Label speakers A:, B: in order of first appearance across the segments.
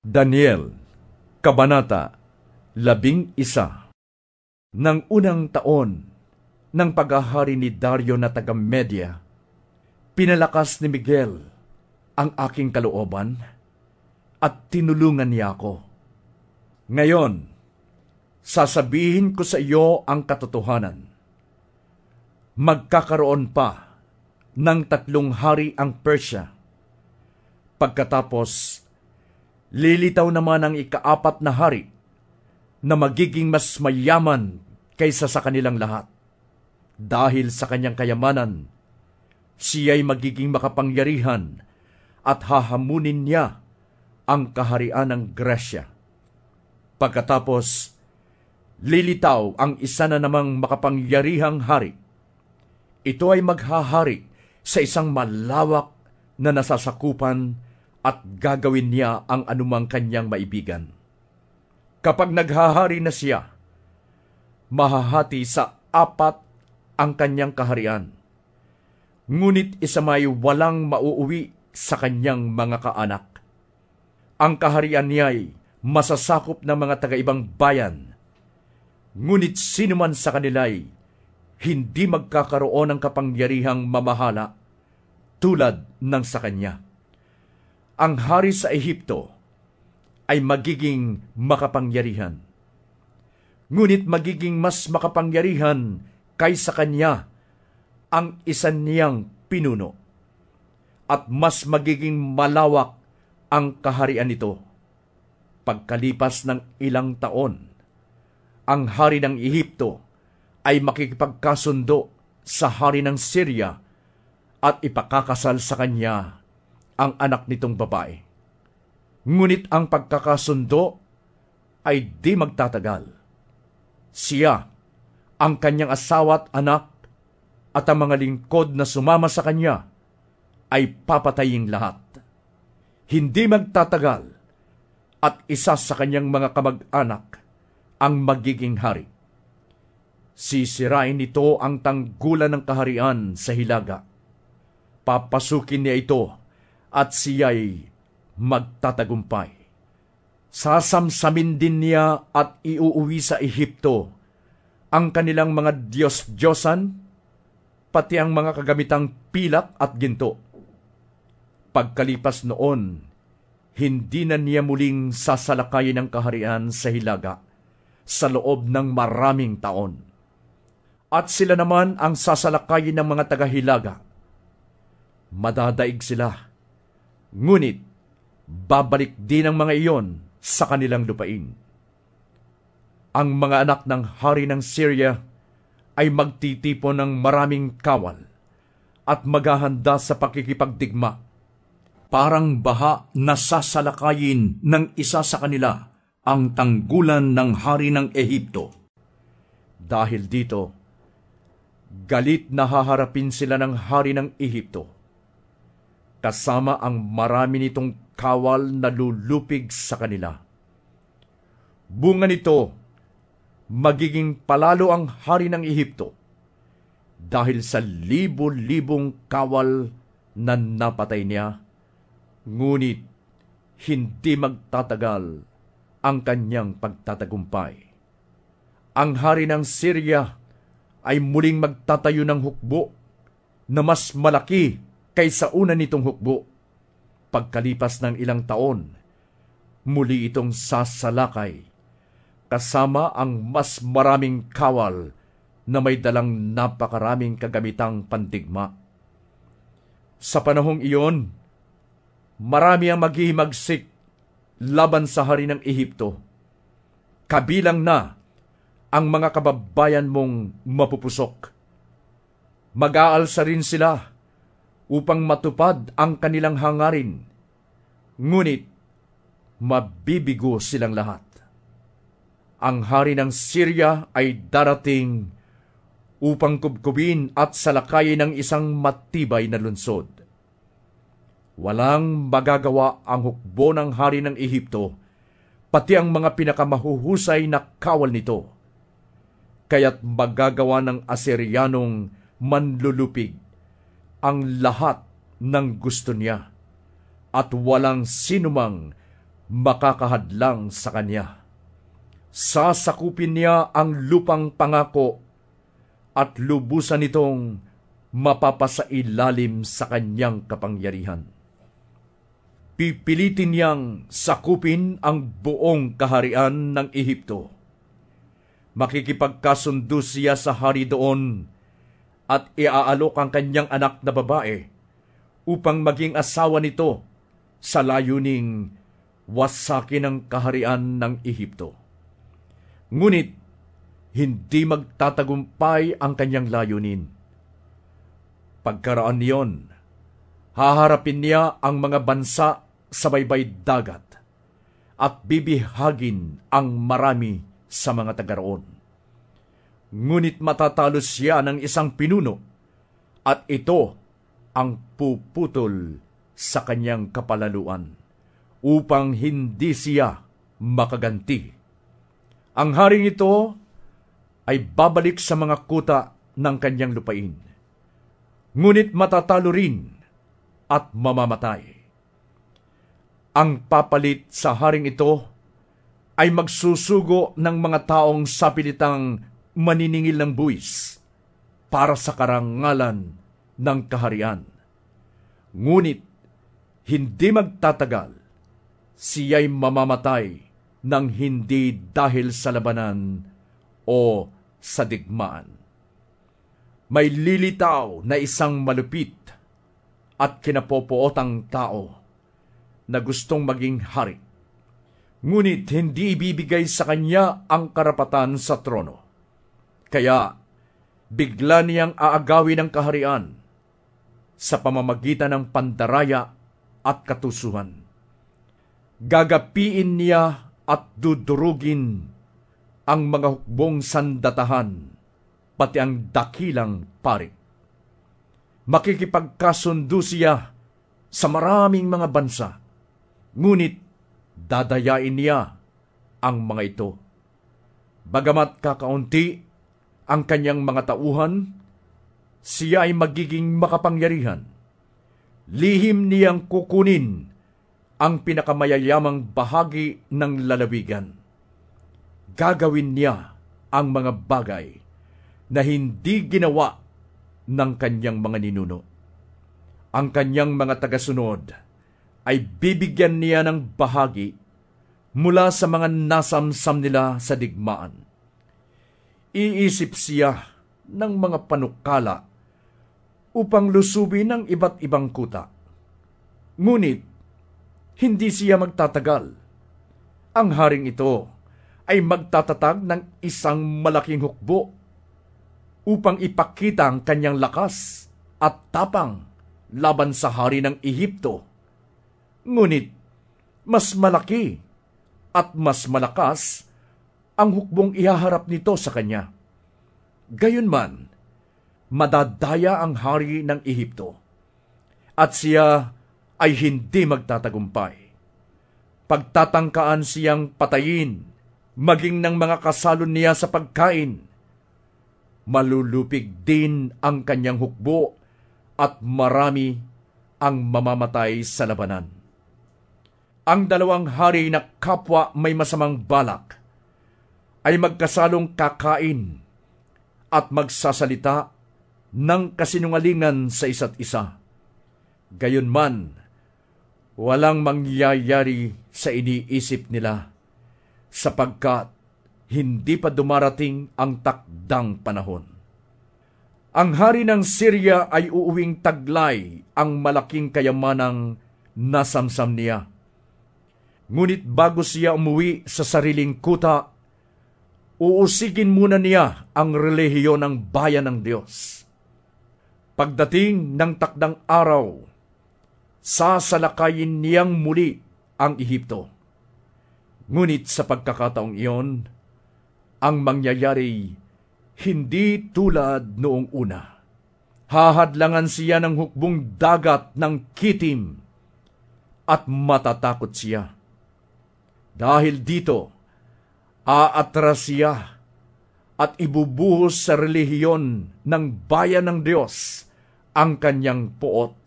A: Daniel, Kabanata 11. Nang unang taon ng paghahari ni Dario na taga-Media, pinalakas ni Miguel ang aking kalooban at tinulungan niya ako. Ngayon, sasabihin ko sa iyo ang katotohanan. Magkakaroon pa ng 3 hari ang Persia. Pagkatapos, lilitaw naman ang ika-4 na hari na magiging mas mayaman kaysa sa kanilang lahat. Dahil sa kanyang kayamanan, siya'y magiging makapangyarihan at hahamunin niya ang kaharian ng Gresya. Pagkatapos, lilitaw ang isa na namang makapangyarihang hari. Ito ay maghahari sa isang malawak na nasasakupan at gagawin niya ang anumang kanyang maibigan. Kapag naghahari na siya, mahahati sa 4 ang kanyang kaharian. Ngunit isa may walang mauuwi sa kanyang mga kaanak. Ang kaharian niya'y masasakop ng mga taga-ibang bayan. Ngunit sino man sa kanila'y hindi magkakaroon ng kapangyarihang mamahala tulad ng sa kanya. Ang hari sa Ehipto ay magiging makapangyarihan. Ngunit magiging mas makapangyarihan kaysa kanya ang isa niyang pinuno. At mas magiging malawak ang kaharian nito. Pagkalipas ng ilang taon, ang hari ng Ehipto ay makikipagkasundo sa hari ng Syria at ipakakasal sa kanya ang anak nitong babae. Ngunit ang pagkakasundo ay di magtatagal. Siya, ang kanyang asawa at anak, at ang mga lingkod na sumama sa kanya ay papatayin lahat. Hindi magtatagal at isa sa kanyang mga kamag-anak ang magiging hari. Sisirain nito ang tanggulan ng kaharian sa hilaga. Papasukin niya ito at siya'y magtatagumpay. Sasamsamin din niya at iuuwi sa Ehipto ang kanilang mga Diyos-Diyosan, pati ang mga kagamitang pilak at ginto. Pagkalipas noon, hindi na niya muling sasalakayin ang kaharian sa hilaga sa loob ng maraming taon. At sila naman ang sasalakayin ng mga taga-hilaga. Madadaig sila. Ngunit, babalik din ang mga iyon sa kanilang lupain. Ang mga anak ng hari ng Syria ay magtitipon ng maraming kawal at maghahanda sa pakikipagdigma. Parang baha na sasalakayin ng isa sa kanila ang tanggulan ng hari ng Ehipto. Dahil dito, galit na haharapin sila ng hari ng Ehipto, kasama ang marami nitong kawal na lulupig sa kanila. Bunga nito, magiging palalo ang hari ng Ehipto dahil sa libo-libong kawal na napatay niya, ngunit hindi magtatagal ang kanyang pagtatagumpay. Ang hari ng Syria ay muling magtatayo ng hukbo na mas malaki kaysa una nitong hukbo. Pagkalipas ng ilang taon, muli itong sasalakay, kasama ang mas maraming kawal na may dalang napakaraming kagamitang pandigma. Sa panahong iyon, marami ang maghihimagsik laban sa hari ng Ehipto, kabilang na ang mga kababayan mong mapupusok. Mag-aalsa rin sila upang matupad ang kanilang hangarin, ngunit mabibigo silang lahat. Ang hari ng Syria ay darating upang kubkubin at salakayin ng isang matibay na lungsod. Walang magagawa ang hukbo ng hari ng Ehipto, pati ang mga pinakamahuhusay na kawal nito. Kaya't magagawa ng Asiryanong manlulupig ang lahat ng gusto niya, at walang sinumang makakahadlang sa kanya. Sasakupin niya ang lupang pangako at lubusan nitong mapapasailalim sa kanyang kapangyarihan. Pipilitin niyang sakupin ang buong kaharian ng Ehipto. Makikipagkasundo siya sa hari doon at iaalok ang kanyang anak na babae upang maging asawa nito sa layuning wasakin ang kaharian ng Ehipto. Ngunit hindi magtatagumpay ang kanyang layunin. Pagkaraan niyon, haharapin niya ang mga bansa sa baybay dagat at bibihagin ang marami sa mga tagaroon. Ngunit matatalo siya ng isang pinuno at ito ang puputol sa kanyang kapalaluan upang hindi siya makaganti. Ang haring ito ay babalik sa mga kuta ng kanyang lupain. Ngunit matatalo rin at mamamatay. Ang papalit sa haring ito ay magsusugo ng mga taong sapilitang maniningil ng buwis para sa karangalan ng kaharian. Ngunit hindi magtatagal, siya'y mamamatay ng hindi dahil sa labanan o sa digmaan. May lilitaw na isang malupit at kinapopootang tao na gustong maging hari. Ngunit hindi ibibigay sa kanya ang karapatan sa trono. Kaya bigla niyang aagawin ang kaharian sa pamamagitan ng pandaraya at katusuhan. Gagapiin niya at dudurugin ang mga hukbong sandatahan, pati ang dakilang pari. Makikipagkasundo siya sa maraming mga bansa, ngunit dadayain niya ang mga ito. Bagamat kakaunti ang kanyang mga tauhan, siya ay magiging makapangyarihan. Lihim niyang kukunin ang pinakamayayamang bahagi ng lalawigan. Gagawin niya ang mga bagay na hindi ginawa ng kanyang mga ninuno. Ang kanyang mga tagasunod ay bibigyan niya ng bahagi mula sa mga nasamsam nila sa digmaan. Iisip siya ng mga panukala upang lusubin ang iba't ibang kuta. Ngunit hindi siya magtatagal. Ang haring ito ay magtatatag ng isang malaking hukbo upang ipakita ang kanyang lakas at tapang laban sa hari ng Ehipto. Ngunit mas malaki at mas malakas ang hukbong ihaharap nito sa kanya. Gayunman, madadaya ang hari ng Ehipto at siya ay hindi magtatagumpay. Pagtatangkaan siyang patayin, maging ng mga kasalon niya sa pagkain. Malulupig din ang kanyang hukbo at marami ang mamamatay sa labanan. Ang dalawang hari na kapwa may masamang balak ay magkasalong kakain at magsasalita ng kasinungalingan sa isa't isa. Gayunman, walang mangyayari sa iniisip nila sapagkat hindi pa dumarating ang takdang panahon. Ang hari ng Syria ay uuwing taglay ang malaking kayamanang nasamsam niya. Ngunit bago siya umuwi sa sariling kuta, uusigin muna niya ang relihiyon ng bayan ng Diyos. Pagdating ng takdang araw, sasalakayin niyang muli ang Ehipto. Ngunit sa pagkakataong iyon, ang mangyayari hindi tulad noong una. Hahadlangan siya ng hukbong dagat ng kitim at matatakot siya. Dahil dito, aatras siya at ibubuhos sa relihiyon ng bayan ng Diyos ang kanyang puot.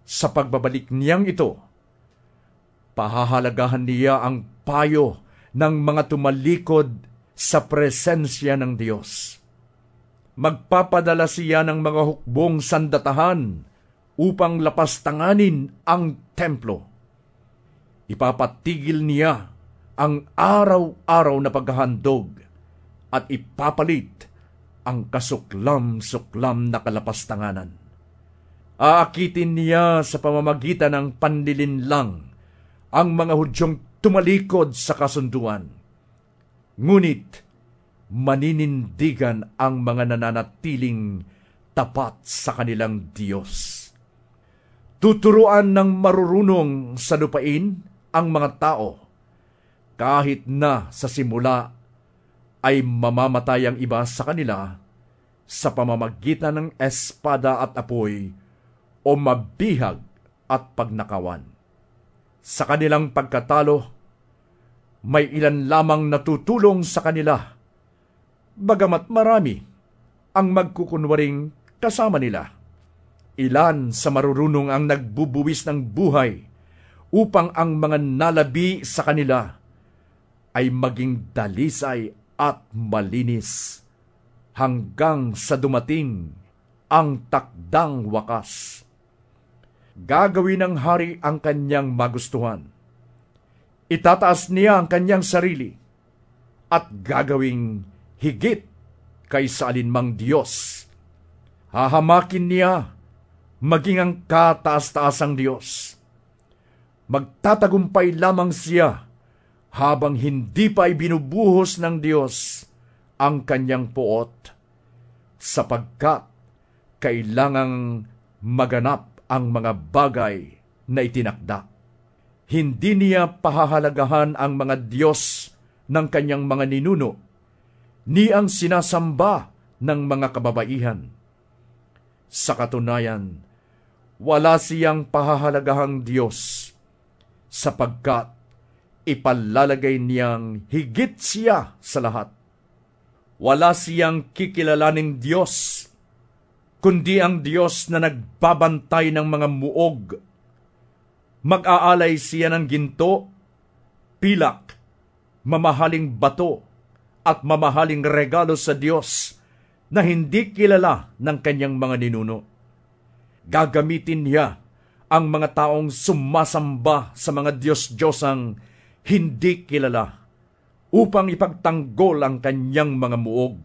A: Sa pagbabalik niyang ito, Pahahalagahan niya ang payo ng mga tumalikod sa presensya ng Diyos. Magpapadala siya ng mga hukbong sandatahan upang lapastanganin ang templo. Ipapatigil niya ang araw-araw na paghahandog at ipapalit ang kasuklam-suklam na kalapastanganan. Aakitin niya sa pamamagitan ng panlilinlang ang mga Hudyong tumalikod sa kasunduan. Ngunit maninindigan ang mga nananatiling tapat sa kanilang Diyos. Tuturuan ng marurunong sa lupain ang mga tao, kahit na sa simula ay mamamatay ang iba sa kanila sa pamamagitan ng espada at apoy o mabihag at pagnakawan. Sa kanilang pagkatalo, may ilan lamang natutulong sa kanila, bagamat marami ang magkukunwaring kasama nila. Ilan sa marurunong ang nagbubuwis ng buhay upang ang mga nalabi sa kanila ay maging dalisay at malinis hanggang sa dumating ang takdang wakas. Gagawin ng hari ang kanyang magustuhan. Itataas niya ang kanyang sarili at gagawing higit kaysa alinmang Diyos. Hahamakin niya maging ang kataas-taasang Diyos. Magtatagumpay lamang siya habang hindi pa ibinubuhos ng Diyos ang kanyang puot, sapagkat kailangang maganap ang mga bagay na itinakda. Hindi niya pahahalagahan ang mga Diyos ng kanyang mga ninuno, ni ang sinasamba ng mga kababaihan. Sa katunayan, wala siyang pahahalagahang Diyos, sapagkat ipalalagay niyang higit siya sa lahat. Wala siyang kikilalaning Diyos, kundi ang Diyos na nagbabantay ng mga muog. Mag-aalay siya ng ginto, pilak, mamahaling bato, at mamahaling regalo sa Diyos na hindi kilala ng kanyang mga ninuno. Gagamitin niya ang mga taong sumasamba sa mga Diyos-Diyosang hindi kilala upang ipagtanggol ang kanyang mga muog.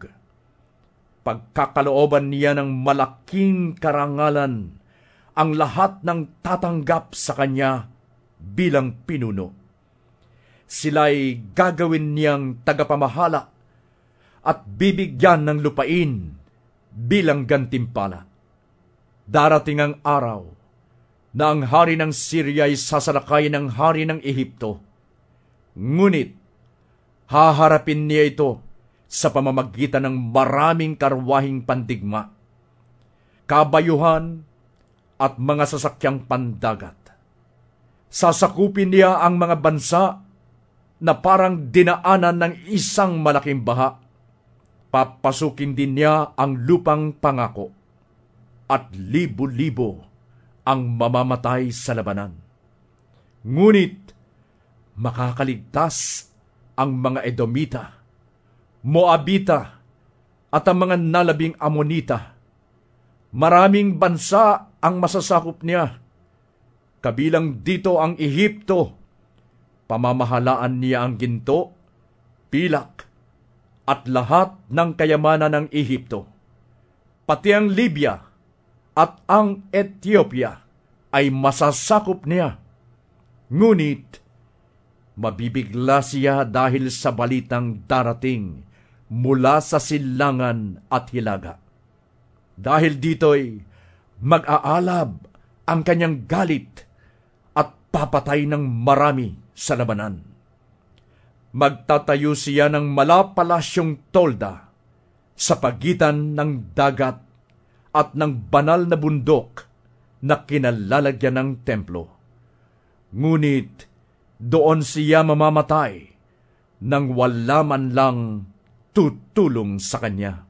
A: Pagkakalooban niya ng malaking karangalan ang lahat ng tatanggap sa kanya bilang pinuno. Sila'y gagawin niyang tagapamahala at bibigyan ng lupain bilang gantimpala. Darating ang araw na ang hari ng Syria ay sasalakay ng hari ng Ehipto. Ngunit haharapin niya ito sa pamamagitan ng maraming karwahing pandigma, kabayuhan at mga sasakyang pandagat. Sasakupin niya ang mga bansa na parang dinaanan ng isang malaking baha. Papasukin din niya ang lupang pangako at libo-libo ang mamamatay sa labanan. Ngunit makakaligtas ang mga Edomita, Moabita at ang mga nalabing Amonita. Maraming bansa ang masasakop niya. Kabilang dito ang Ehipto. Pamamahalaan niya ang ginto, pilak, at lahat ng kayamanan ng Ehipto. Pati ang Libya at ang Ethiopia ay masasakop niya. Ngunit mabibigla siya dahil sa balitang darating mula sa silangan at hilaga. Dahil dito'y mag-aalab ang kanyang galit at papatay ng marami sa labanan. Magtatayo siya ng malapalasyong tolda sa pagitan ng dagat at ng banal na bundok na kinalalagyan ng templo. Ngunit doon siya mamamatay nang wala man lang tutulong sa kanya.